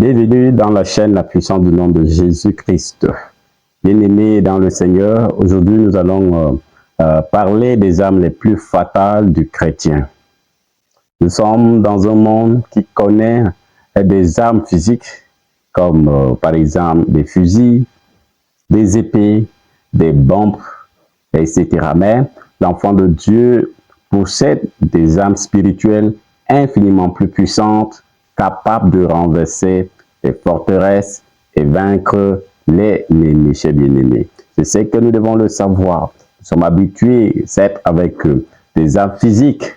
Bienvenue dans la chaîne La puissance du nom de Jésus-Christ. Bien-aimés dans le Seigneur, aujourd'hui nous allons parler des armes les plus fatales du chrétien. Nous sommes dans un monde qui connaît des armes physiques comme par exemple des fusils, des épées, des bombes, etc. Mais l'enfant de Dieu possède des armes spirituelles infiniment plus puissantes, capables de renverser les forteresses et vaincre les ennemis, chers bien-aimés. Je sais que nous devons le savoir. Nous sommes habitués, certes, avec des armes physiques,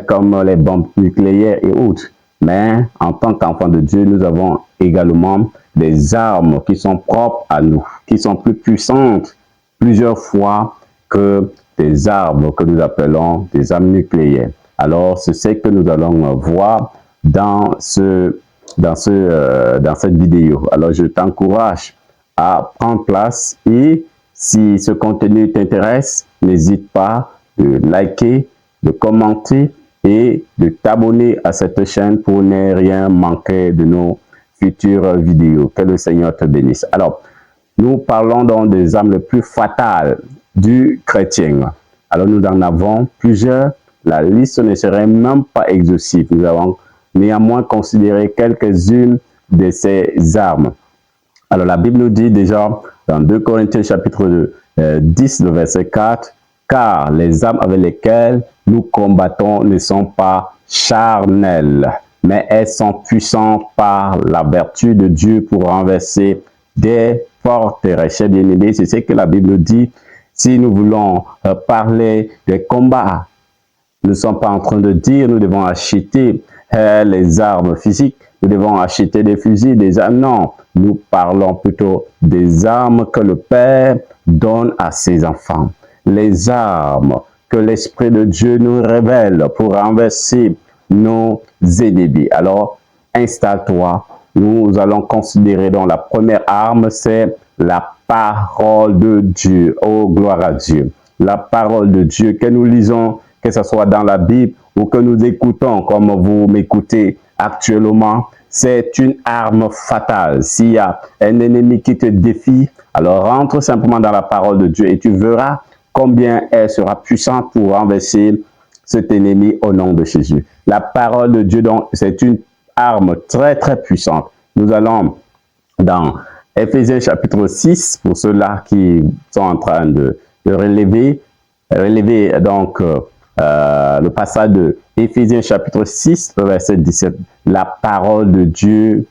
comme les bombes nucléaires et autres. Mais en tant qu'enfants de Dieu, nous avons également des armes qui sont propres à nous, qui sont plus puissantes plusieurs fois que des armes que nous appelons des armes nucléaires. Alors, c'est ce que nous allons voir dans cette vidéo. Alors, je t'encourage à prendre place et si ce contenu t'intéresse, n'hésite pas de liker, de commenter et de t'abonner à cette chaîne pour ne rien manquer de nos futures vidéos. Que le Seigneur te bénisse. Alors, nous parlons donc des armes les plus fatales du chrétien. Alors, nous en avons plusieurs. La liste ne serait même pas exhaustive. Nous avons néanmoins considéré quelques-unes de ces armes. Alors, la Bible nous dit déjà dans 2 Corinthiens chapitre 10, le verset 4, « Car les armes avec lesquelles nous combattons ne sont pas charnelles, mais elles sont puissantes par la vertu de Dieu pour renverser des forteresses. » Chers bien-aimés, c'est ce que la Bible dit. Si nous voulons parler des combats, nous ne sommes pas en train de dire nous devons acheter les armes physiques, nous devons acheter des fusils, des armes. Non, nous parlons plutôt des armes que le Père donne à ses enfants. Les armes que l'Esprit de Dieu nous révèle pour renverser nos ennemis. Alors, installe-toi. Nous allons considérer donc la première arme, c'est la parole de Dieu. Oh, gloire à Dieu. La parole de Dieu que nous lisons, que ce soit dans la Bible ou que nous écoutons comme vous m'écoutez actuellement, c'est une arme fatale. S'il y a un ennemi qui te défie, alors rentre simplement dans la parole de Dieu et tu verras combien elle sera puissante pour renverser cet ennemi au nom de Jésus. La parole de Dieu, donc, c'est une arme très, très puissante. Nous allons dans Éphésiens chapitre 6, pour ceux-là qui sont en train de relever donc le passage de Éphésiens chapitre 6, verset 17. La parole de Dieu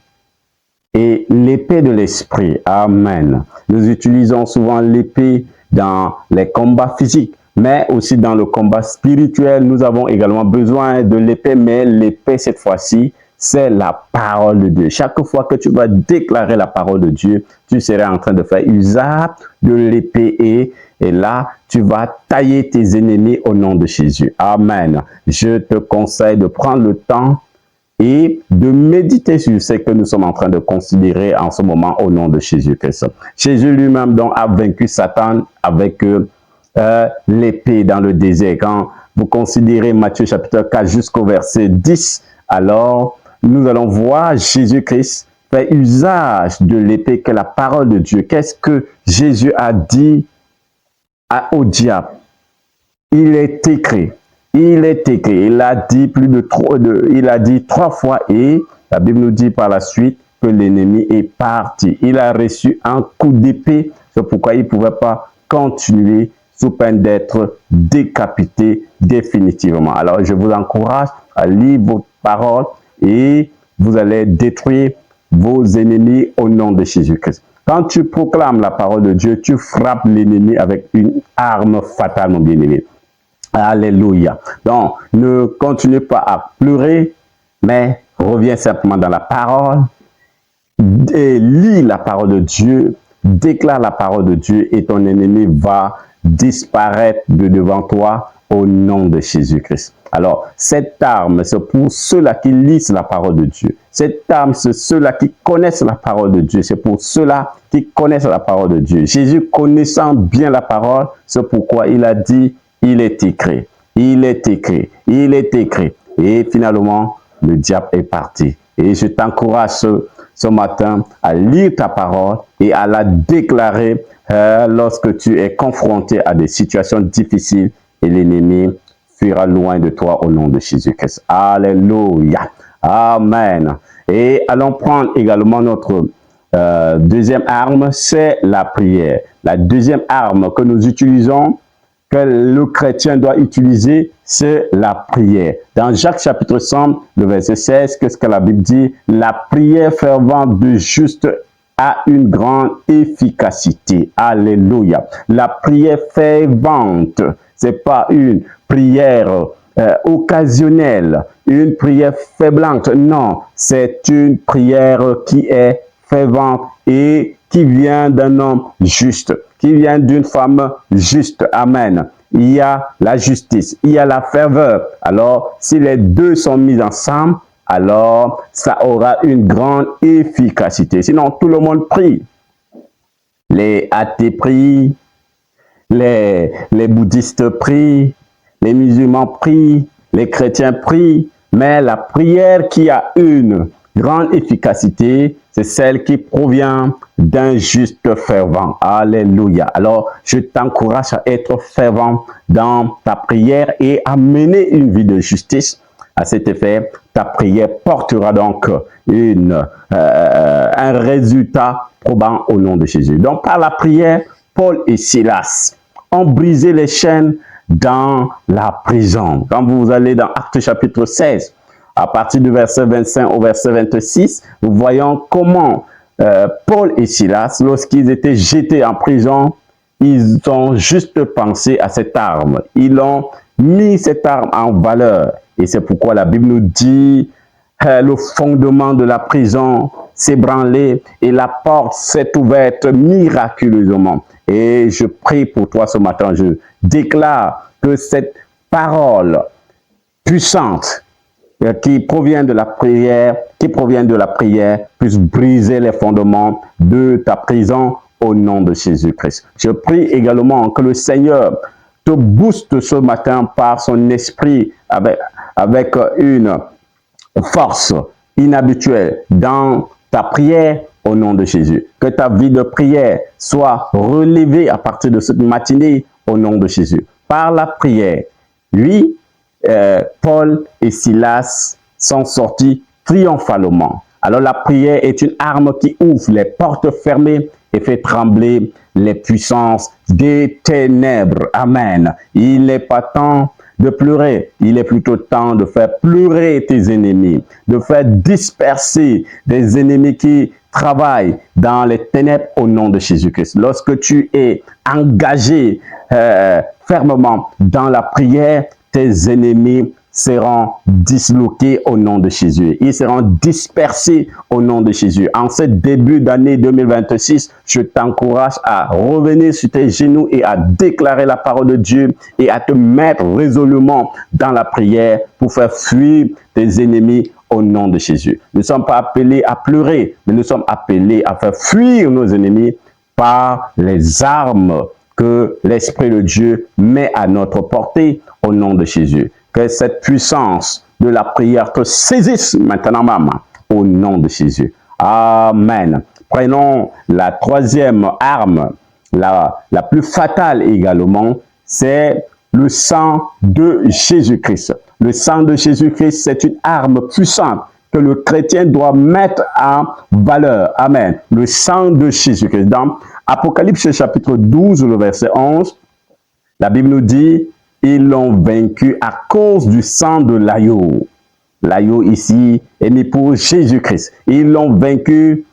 est l'épée de l'esprit. Amen. Nous utilisons souvent l'épée dans les combats physiques, mais aussi dans le combat spirituel. Nous avons également besoin de l'épée, mais l'épée cette fois-ci, c'est la parole de Dieu. Chaque fois que tu vas déclarer la parole de Dieu, tu seras en train de faire usage de l'épée et là, tu vas tailler tes ennemis au nom de Jésus. Amen. Je te conseille de prendre le temps et de méditer sur ce que nous sommes en train de considérer en ce moment au nom de Jésus-Christ. Jésus lui-même donc a vaincu Satan avec l'épée dans le désert. Quand vous considérez Matthieu chapitre 4 jusqu'au verset 10, alors nous allons voir Jésus-Christ faire usage de l'épée que la parole de Dieu. Qu'est-ce que Jésus a dit au diable? Il est écrit. Il est écrit. Il a dit il a dit 3 fois et la Bible nous dit par la suite que l'ennemi est parti. Il a reçu un coup d'épée. C'est pourquoi il ne pouvait pas continuer sous peine d'être décapité définitivement. Alors, je vous encourage à lire vos paroles et vous allez détruire vos ennemis au nom de Jésus-Christ. Quand tu proclames la parole de Dieu, tu frappes l'ennemi avec une arme fatale, mon bien-aimé. Alléluia. Donc, ne continue pas à pleurer, mais reviens simplement dans la parole et lis la parole de Dieu, déclare la parole de Dieu et ton ennemi va disparaître de devant toi au nom de Jésus-Christ. Alors, cette arme, c'est pour ceux-là qui lisent la parole de Dieu. Cette arme, c'est ceux-là qui connaissent la parole de Dieu. C'est pour ceux-là qui connaissent la parole de Dieu. Jésus, connaissant bien la parole, c'est pourquoi il a dit, il est écrit, il est écrit, il est écrit. Et finalement, le diable est parti. Et je t'encourage ce matin à lire ta parole et à la déclarer lorsque tu es confronté à des situations difficiles et l'ennemi fuira loin de toi au nom de Jésus-Christ. Alléluia. Amen. Et allons prendre également notre deuxième arme, c'est la prière. La deuxième arme que nous utilisons, que le chrétien doit utiliser, c'est la prière. Dans Jacques chapitre 100, le verset 16, qu'est-ce que la Bible dit? La prière fervente du juste a une grande efficacité. Alléluia. La prière fervente, c'est pas une prière occasionnelle, une prière faiblante. Non, c'est une prière qui est fervente et qui vient d'un homme juste, qui vient d'une femme juste. Amen. Il y a la justice, il y a la ferveur. Alors, si les deux sont mis ensemble, alors ça aura une grande efficacité. Sinon, tout le monde prie. Les athées prient, les bouddhistes prient, les musulmans prient, les chrétiens prient, mais la prière qui a une grande efficacité, c'est celle qui provient d'un juste fervent. Alléluia. Alors, je t'encourage à être fervent dans ta prière et à mener une vie de justice. À cet effet, ta prière portera donc un résultat probant au nom de Jésus. Donc, par la prière, Paul et Silas ont brisé les chaînes dans la prison. Quand vous allez dans Actes chapitre 16, à partir du verset 25 au verset 26, nous voyons comment Paul et Silas, lorsqu'ils étaient jetés en prison, ils ont juste pensé à cette arme. Ils ont mis cette arme en valeur. Et c'est pourquoi la Bible nous dit le fondement de la prison s'est ébranlé et la porte s'est ouverte miraculeusement. Et je prie pour toi ce matin, je déclare que cette parole puissante qui provient de la prière, puisse briser les fondements de ta prison au nom de Jésus-Christ. Je prie également que le Seigneur te booste ce matin par son esprit avec une force inhabituelle dans ta prière au nom de Jésus. Que ta vie de prière soit relevée à partir de cette matinée au nom de Jésus. Par la prière, lui, Paul et Silas sont sortis triomphalement. Alors la prière est une arme qui ouvre les portes fermées et fait trembler les puissances des ténèbres. Amen. Il n'est pas temps de pleurer, il est plutôt temps de faire pleurer tes ennemis, de faire disperser des ennemis qui travaillent dans les ténèbres au nom de Jésus-Christ. Lorsque tu es engagé fermement dans la prière, tes ennemis seront disloqués au nom de Jésus. Ils seront dispersés au nom de Jésus. En ce début d'année 2026, je t'encourage à revenir sur tes genoux et à déclarer la parole de Dieu et à te mettre résolument dans la prière pour faire fuir tes ennemis au nom de Jésus. Nous ne sommes pas appelés à pleurer, mais nous sommes appelés à faire fuir nos ennemis par les armes que l'Esprit de Dieu met à notre portée au nom de Jésus. Que cette puissance de la prière te saisisse maintenant, maman, au nom de Jésus. Amen. Prenons la troisième arme, la plus fatale également, c'est le sang de Jésus-Christ. Le sang de Jésus-Christ, c'est une arme puissante que le chrétien doit mettre en valeur. Amen. Le sang de Jésus-Christ. Dans Apocalypse chapitre 12, le verset 11, la Bible nous dit, ils l'ont vaincu à cause du sang de l'agneau. L'agneau ici est mis pour Jésus-Christ. Ils l'ont vaincu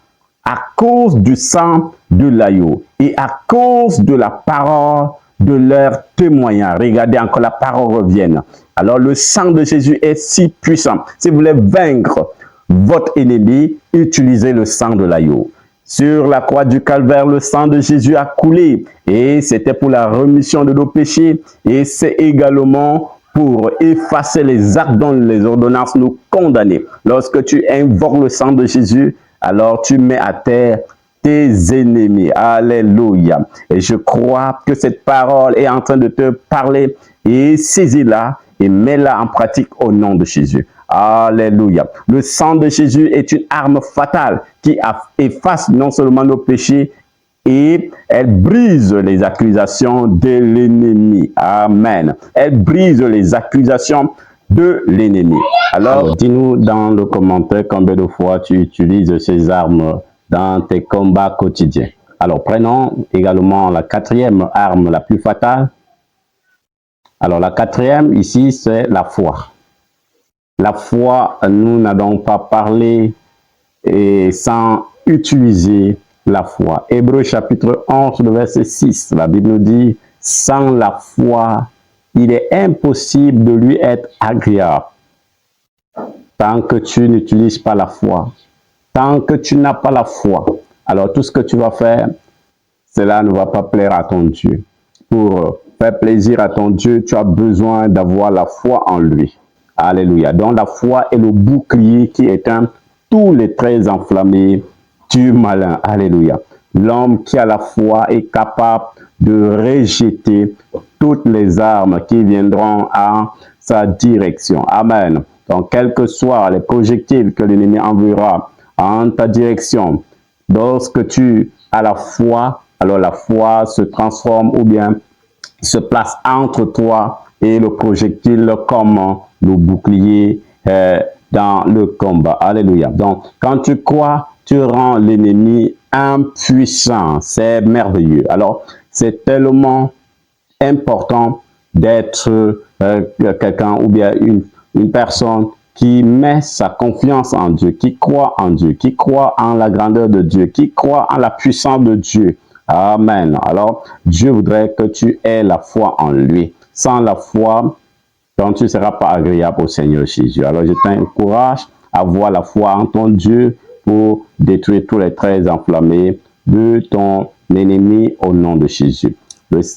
à cause du sang de l'agneau et à cause de la parole de leur témoignage. Regardez encore, la parole revient. Alors le sang de Jésus est si puissant. Si vous voulez vaincre votre ennemi, utilisez le sang de l'agneau. Sur la croix du Calvaire, le sang de Jésus a coulé et c'était pour la rémission de nos péchés et c'est également pour effacer les actes dont les ordonnances nous condamnaient. Lorsque tu invoques le sang de Jésus, alors tu mets à terre tes ennemis. Alléluia. Et je crois que cette parole est en train de te parler et saisis-la et mets-la en pratique au nom de Jésus. Alléluia. Le sang de Jésus est une arme fatale qui efface non seulement nos péchés, et elle brise les accusations de l'ennemi. Amen. Elle brise les accusations de l'ennemi. Alors, dis-nous dans le commentaire combien de fois tu utilises ces armes dans tes combats quotidiens. Alors, prenons également la quatrième arme la plus fatale. Alors, la quatrième ici, c'est la foi. La foi, nous n'allons pas parler sans utiliser la foi. Hébreux chapitre 11, le verset 6, la Bible nous dit, sans la foi, il est impossible de lui être agréable. Tant que tu n'utilises pas la foi, tant que tu n'as pas la foi, alors tout ce que tu vas faire, cela ne va pas plaire à ton Dieu. Pour faire plaisir à ton Dieu, tu as besoin d'avoir la foi en lui. Alléluia. Donc la foi est le bouclier qui éteint tous les traits enflammés du malin. Alléluia. L'homme qui a la foi est capable de rejeter toutes les armes qui viendront à sa direction. Amen. Donc, quels que soient les projectiles que l'ennemi enverra en ta direction, lorsque tu as la foi, alors la foi se transforme ou bien se place entre toi et le projectile comme le bouclier dans le combat. Alléluia. Donc, quand tu crois, tu rends l'ennemi impuissant. C'est merveilleux. Alors, c'est tellement important d'être quelqu'un ou bien une personne qui met sa confiance en Dieu, qui croit en Dieu, qui croit en la grandeur de Dieu, qui croit en la puissance de Dieu. Amen. Alors, Dieu voudrait que tu aies la foi en lui. Sans la foi, donc tu ne seras pas agréable au Seigneur Jésus. Alors, je t'encourage à avoir la foi en ton Dieu pour détruire tous les traits enflammés de ton ennemi au nom de Jésus.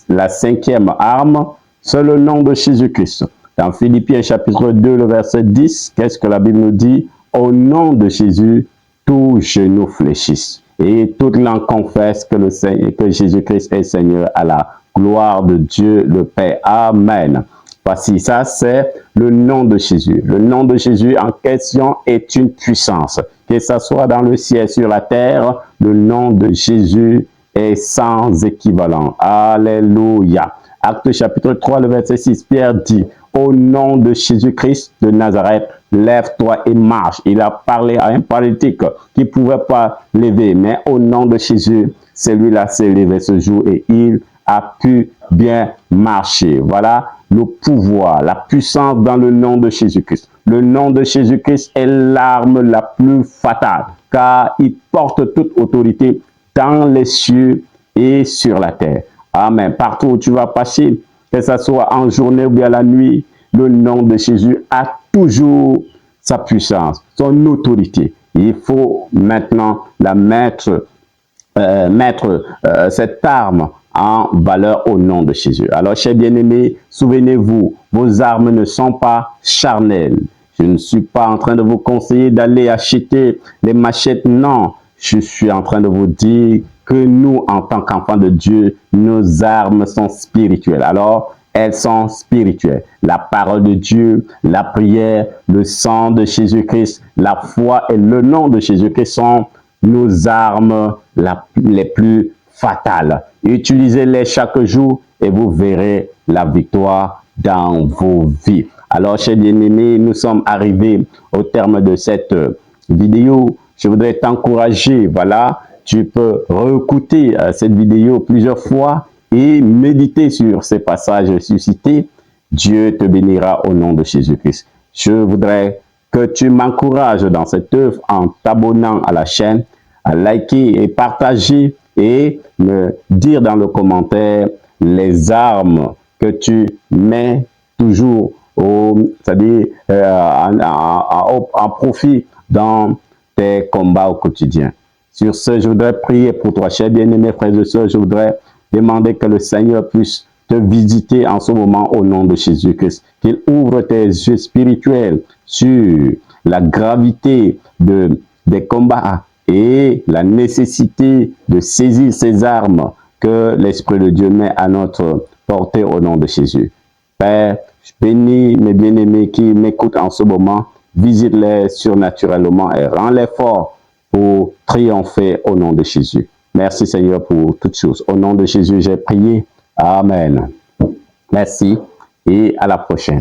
La cinquième arme, c'est le nom de Jésus-Christ. Dans Philippiens chapitre 2, le verset 10, qu'est-ce que la Bible nous dit? Au nom de Jésus, tous genoux fléchissent et toute langue confesse que Jésus-Christ est Seigneur à la gloire de Dieu le Père. Amen. Voici, ça c'est le nom de Jésus. Le nom de Jésus en question est une puissance. Que ce soit dans le ciel, sur la terre, le nom de Jésus est sans équivalent. Alléluia. Acte chapitre 3, le verset 6, Pierre dit, au nom de Jésus-Christ de Nazareth, lève-toi et marche. Il a parlé à un paralytique qui ne pouvait pas lever, mais au nom de Jésus, celui-là s'est levé ce jour et il a pu bien marcher. Voilà le pouvoir, la puissance dans le nom de Jésus-Christ. Le nom de Jésus-Christ est l'arme la plus fatale, car il porte toute autorité dans les cieux et sur la terre. Amen. Partout où tu vas passer, que ce soit en journée ou bien la nuit, le nom de Jésus a toujours sa puissance, son autorité. Il faut maintenant la mettre cette arme en valeur au nom de Jésus. Alors, chers bien-aimés, souvenez-vous, vos armes ne sont pas charnelles. Je ne suis pas en train de vous conseiller d'aller acheter les machettes. Non, je suis en train de vous dire que nous, en tant qu'enfants de Dieu, nos armes sont spirituelles. Alors, elles sont spirituelles. La parole de Dieu, la prière, le sang de Jésus-Christ, la foi et le nom de Jésus-Christ sont nos armes les plus fatales. Utilisez-les chaque jour et vous verrez la victoire dans vos vies. Alors, chers bien-aimés, nous sommes arrivés au terme de cette vidéo. Je voudrais t'encourager, voilà, tu peux réécouter cette vidéo plusieurs fois et méditer sur ces passages suscités. Dieu te bénira au nom de Jésus-Christ. Je voudrais que tu m'encourages dans cette œuvre en t'abonnant à la chaîne, à liker et partager et me dire dans le commentaire les armes que tu mets toujours c'est-à-dire en profit dans tes combats au quotidien. Sur ce, je voudrais prier pour toi, chers bien-aimés frères et sœurs. Je voudrais demander que le Seigneur puisse te visiter en ce moment au nom de Jésus-Christ. Qu'il ouvre tes yeux spirituels sur la gravité des combats et la nécessité de saisir ces armes que l'Esprit de Dieu met à notre portée au nom de Jésus. Père, je bénis mes bien-aimés qui m'écoutent en ce moment visite-les surnaturellement et rends-les forts pour triompher au nom de Jésus. Merci Seigneur pour toutes choses. Au nom de Jésus, j'ai prié. Amen. Merci et à la prochaine.